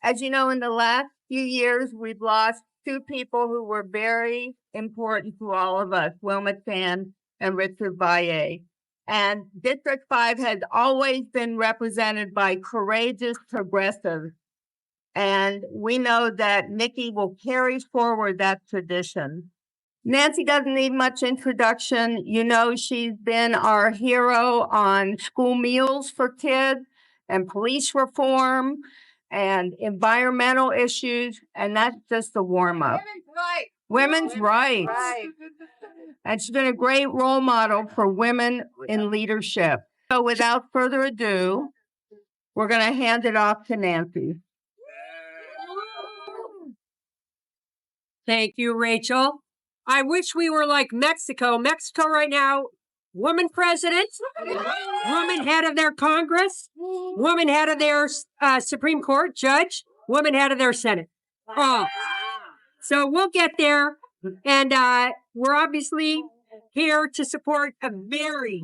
As you know, in the last few years, we've lost two people who were very important to all of us, Wilma Tan and Richard Valle. And District 5 has always been represented by courageous progressives. And we know that Nikki will carry forward that tradition. Nancy doesn't need much introduction. You know, she's been our hero on school meals for kids and police reform and environmental issues. And that's just a warm-up. Women's rights. Right. And she's been a great role model for women in leadership. So without further ado, we're going to hand it off to Nancy. Thank you, Rachel. I wish we were like Mexico. Mexico right now, woman president, woman head of their Congress, woman head of their Supreme Court judge, woman head of their Senate. Oh. So we'll get there. And we're obviously here to support a very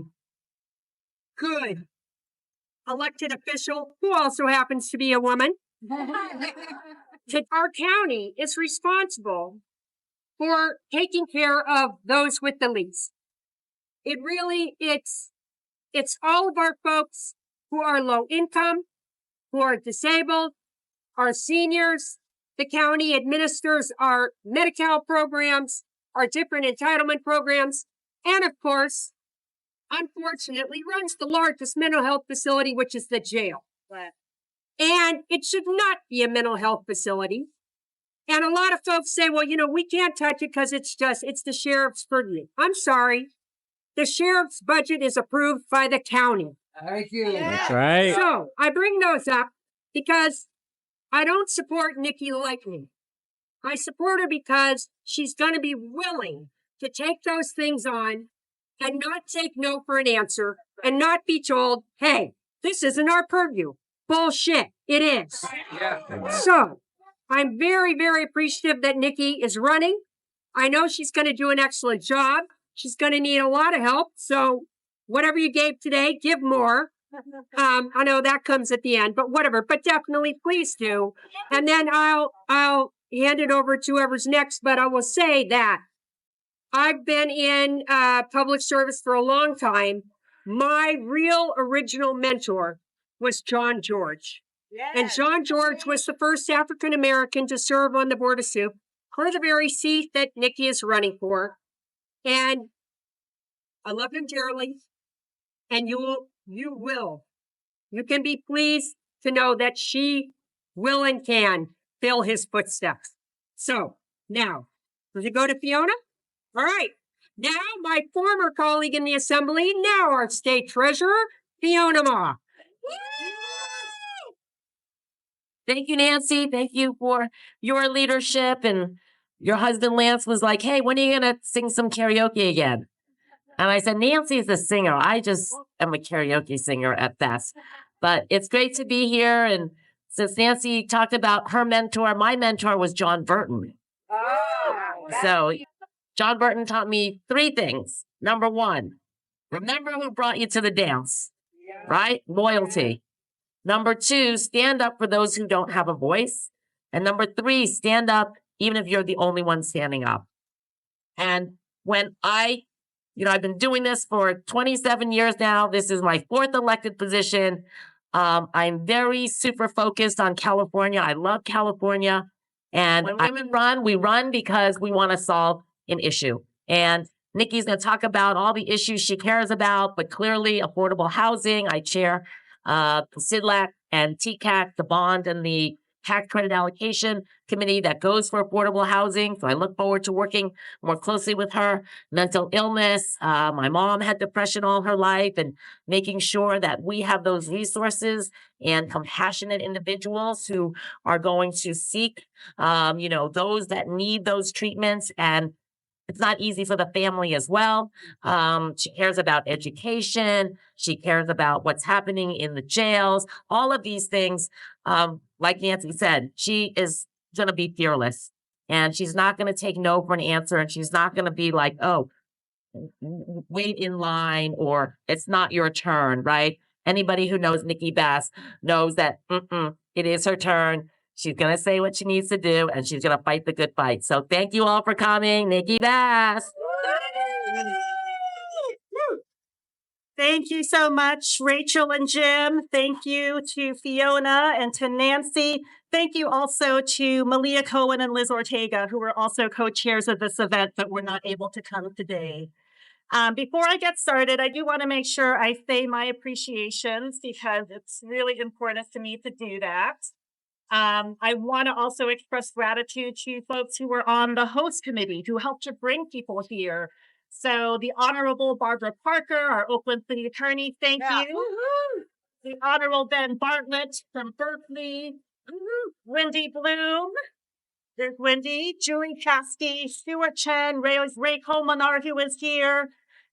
good elected official who also happens to be a woman. Our county is responsible for taking care of those with the least. It's all of our folks who are low income, who are disabled, our seniors. The county administers our Medi-Cal programs, our different entitlement programs, and of course, unfortunately, runs the largest mental health facility, which is the jail. And it should not be a mental health facility. And a lot of folks say, well, we can't touch it because it's the sheriff's purview. I'm sorry. The sheriff's budget is approved by the county. Thank you. Yeah. That's right. So I bring those up because I don't support Nikki lightly. I support her because she's going to be willing to take those things on and not take no for an answer and not be told, hey, this isn't our purview. Bullshit. It is. Yeah. So I'm very, very appreciative that Nikki is running. I know she's going to do an excellent job. She's going to need a lot of help. So whatever you gave today, give more. I know that comes at the end, but whatever. But definitely, please do. And then I'll hand it over to whoever's next. But I will say that I've been in public service for a long time. My real original mentor was John George. Yes. And John George was the first African-American to serve on the Board of Soup for the very seat that Nikki is running for. And I love him dearly. And you can be pleased to know that she will and can fill his footsteps. So now, does it go to Fiona? All right. Now, my former colleague in the assembly, now our state treasurer, Fiona Ma. Thank you, Nancy. Thank you for your leadership. And your husband, Lance, was like, hey, when are you going to sing some karaoke again? And I said, Nancy's a singer. I just am a karaoke singer at best. But it's great to be here. And since Nancy talked about her mentor, my mentor was John Burton. So John Burton taught me 3 things. Number 1, remember who brought you to the dance, right? Loyalty. Number 2, stand up for those who don't have a voice. And number 3, stand up even if you're the only one standing up. And when I've been doing this for 27 years now. This is my 4th elected position. I'm very super focused on California. I love California. And when women run, we run because we want to solve an issue. And Nikki's going to talk about all the issues she cares about, but clearly affordable housing. I chair SIDLAC and TCAC, the bond and the tax credit allocation committee that goes for affordable housing. So I look forward to working more closely with her. Mental illness. My mom had depression all her life, and making sure that we have those resources and compassionate individuals who are going to seek, those that need those treatments. And it's not easy for the family as well. She cares about education. She cares about what's happening in the jails, all of these things. Like Nancy said, she is going to be fearless, and she's not going to take no for an answer. And she's not going to be like, oh, wait in line, or it's not your turn, right? Anybody who knows Nikki Bass knows that it is her turn. She's going to say what she needs to do, and she's going to fight the good fight. So thank you all for coming. Nikki Bass. Thank you so much, Rachel and Jim. Thank you to Fiona and to Nancy. Thank you also to Malia Cohen and Liz Ortega, who were also co-chairs of this event but were not able to come today. Before I get started, I do want to make sure I say my appreciations because it's really important to me to do that. I want to also express gratitude to folks who were on the host committee who helped to bring people here. So the Honorable Barbara Parker, our Oakland City Attorney, thank you. The Honorable Ben Bartlett from Berkeley. Wendy Bloom. There's Wendy. Julie Chasky, Stuart Chen, Ray Colmenar, who is here,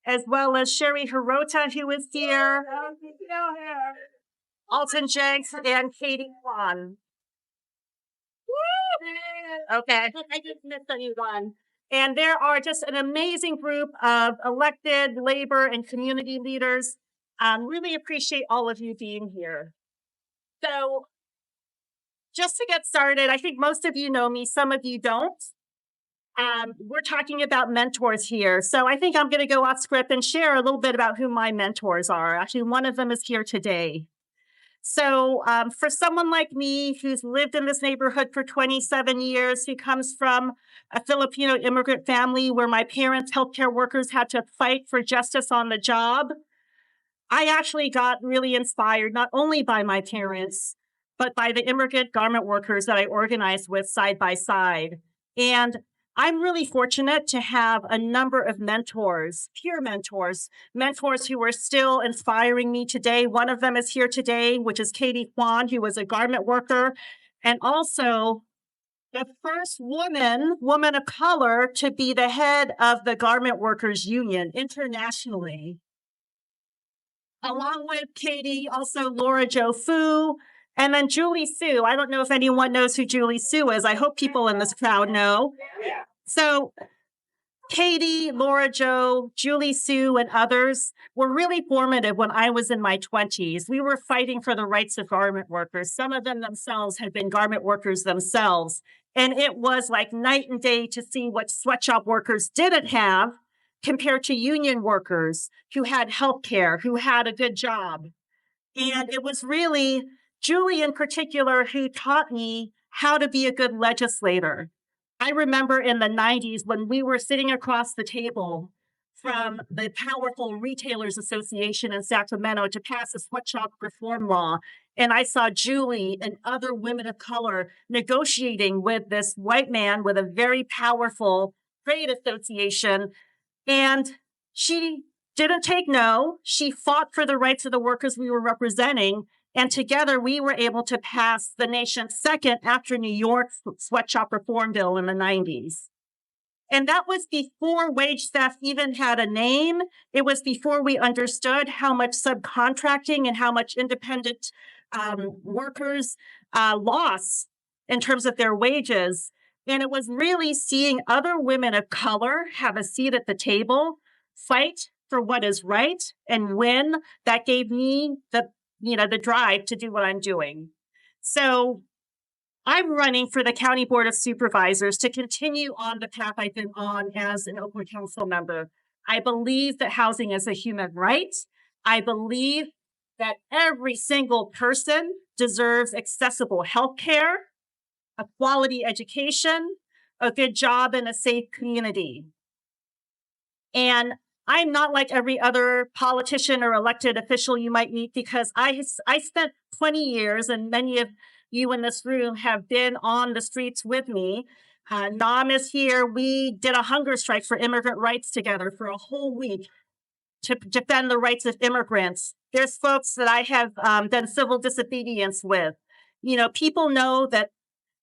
as well as Sherry Hirota, who is here. Alton Jenks and Katie Kwan. Okay, I just missed anyone. And there are just an amazing group of elected labor and community leaders. Really appreciate all of you being here. So just to get started, I think most of you know me, some of you don't. We're talking about mentors here. So I think I'm going to go off script and share a little bit about who my mentors are. Actually, one of them is here today. So for someone like me who's lived in this neighborhood for 27 years, who comes from a Filipino immigrant family where my parents, healthcare workers, had to fight for justice on the job, I actually got really inspired not only by my parents, but by the immigrant garment workers that I organized with side by side. And I'm really fortunate to have a number of mentors, peer mentors who are still inspiring me today. One of them is here today, which is Katie Kwan, who was a garment worker, and also the first woman of color to be the head of the Garment Workers Union internationally. Along with Katie, also Laura Jo Fu, and then Julie Sue. I don't know if anyone knows who Julie Sue is. I hope people in this crowd know. So Katie, Laura Jo, Julie Sue, and others were really formative when I was in my 20s. We were fighting for the rights of garment workers. Some of them themselves had been garment workers themselves. And it was like night and day to see what sweatshop workers didn't have compared to union workers who had health care, who had a good job. And it was really Julie in particular who taught me how to be a good legislator. I remember in the 90s when we were sitting across the table from the powerful Retailers Association in Sacramento to pass a sweatshop reform law. And I saw Julie and other women of color negotiating with this white man with a very powerful trade association. And she didn't take no. She fought for the rights of the workers we were representing. And together we were able to pass the nation's second after New York's sweatshop reform bill in the 90s. And that was before wage theft even had a name. It was before we understood how much subcontracting and how much independent workers lost in terms of their wages. And it was really seeing other women of color have a seat at the table, fight for what is right, and win. That gave me the drive to do what I'm doing. So I'm running for the County Board of Supervisors to continue on the path I've been on as an Oakland Council member. I believe that housing is a human right. I believe that every single person deserves accessible health care, a quality education, a good job, and a safe community. And I'm not like every other politician or elected official you might meet because I spent 20 years, and many of you in this room have been on the streets with me. Nam is here. We did a hunger strike for immigrant rights together for a whole week to defend the rights of immigrants. There's folks that I have done civil disobedience with. People know that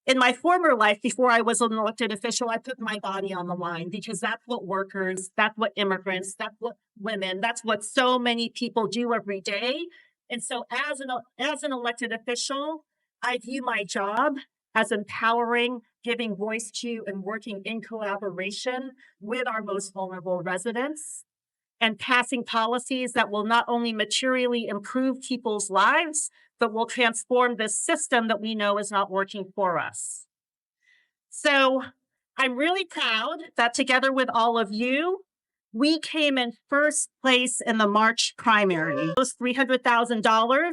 in my former life, before I was an elected official, I put my body on the line because that's what workers, that's what immigrants, that's what women, that's what so many people do every day. And so as an elected official, I view my job as empowering, giving voice to, and working in collaboration with our most vulnerable residents. and passing policies that will not only materially improve people's lives, but will transform this system that we know is not working for us. So I'm really proud that together with all of you, we came in first place in the March primary. It was $300,000.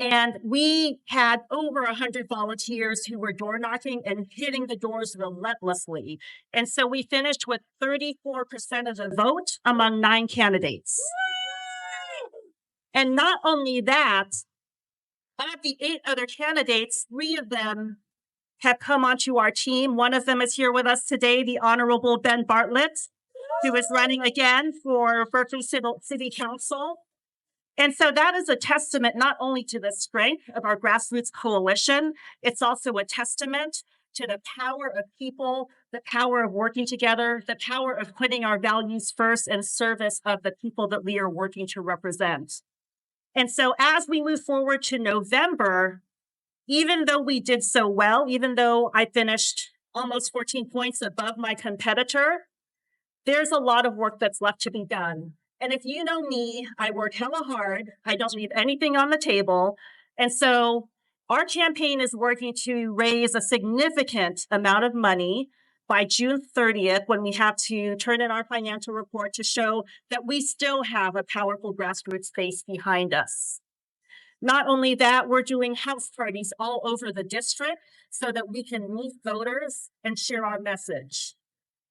And we had over 100 volunteers who were door knocking and hitting the doors relentlessly. And so we finished with 34% of the vote among 9 candidates. And not only that, of the 8 other candidates, 3 of them have come onto our team. One of them is here with us today, the Honorable Ben Bartlett, who is running again for Berkeley City Council. And so that is a testament not only to the strength of our grassroots coalition, it's also a testament to the power of people, the power of working together, the power of putting our values first in service of the people that we are working to represent. And so as we move forward to November, even though we did so well, even though I finished almost 14 points above my competitor, there's a lot of work that's left to be done. And if you know me, I work hella hard. I don't leave anything on the table. And so our campaign is working to raise a significant amount of money by June 30th, when we have to turn in our financial report to show that we still have a powerful grassroots base behind us. Not only that, we're doing house parties all over the district so that we can meet voters and share our message.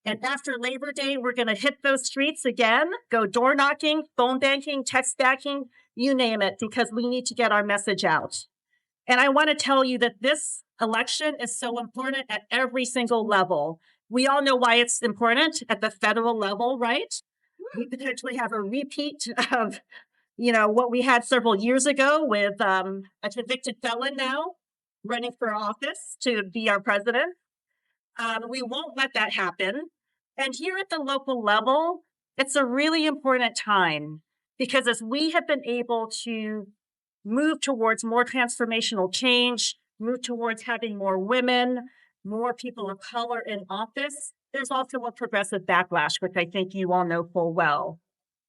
And after Labor Day, we're going to hit those streets again, go door knocking, phone banking, text banking, you name it, because we need to get our message out. And I want to tell you that this election is so important at every single level. We all know why it's important at the federal level, right? We potentially have a repeat of, what we had several years ago with a convicted felon now running for office to be our president. We won't let that happen. And here at the local level, it's a really important time because as we have been able to move towards more transformational change, move towards having more women, more people of color in office, there's also a progressive backlash, which I think you all know full well.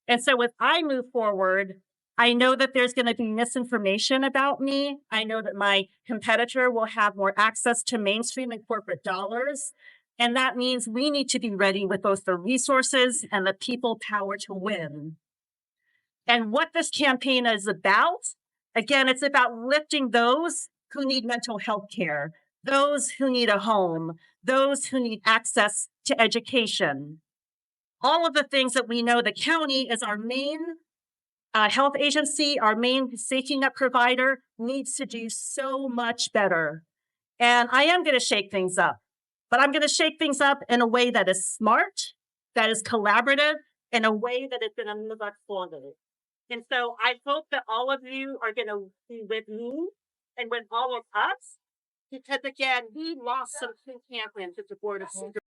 And so as I move forward, I know that there's going to be misinformation about me. I know that my competitor will have more access to mainstream and corporate dollars. And that means we need to be ready with both the resources and the people power to win. And what this campaign is about, again, it's about lifting those who need mental health care, those who need a home, those who need access to education. All of the things that we know the county is our main health agency, our main safety net provider, needs to do so much better. And I am going to shake things up, but I'm going to shake things up in a way that is smart, that is collaborative, in a way that is going to move us forward. And so I hope that all of you are going to be with me and with all of us, because again, we lost some key champions at the Board of Supervisors.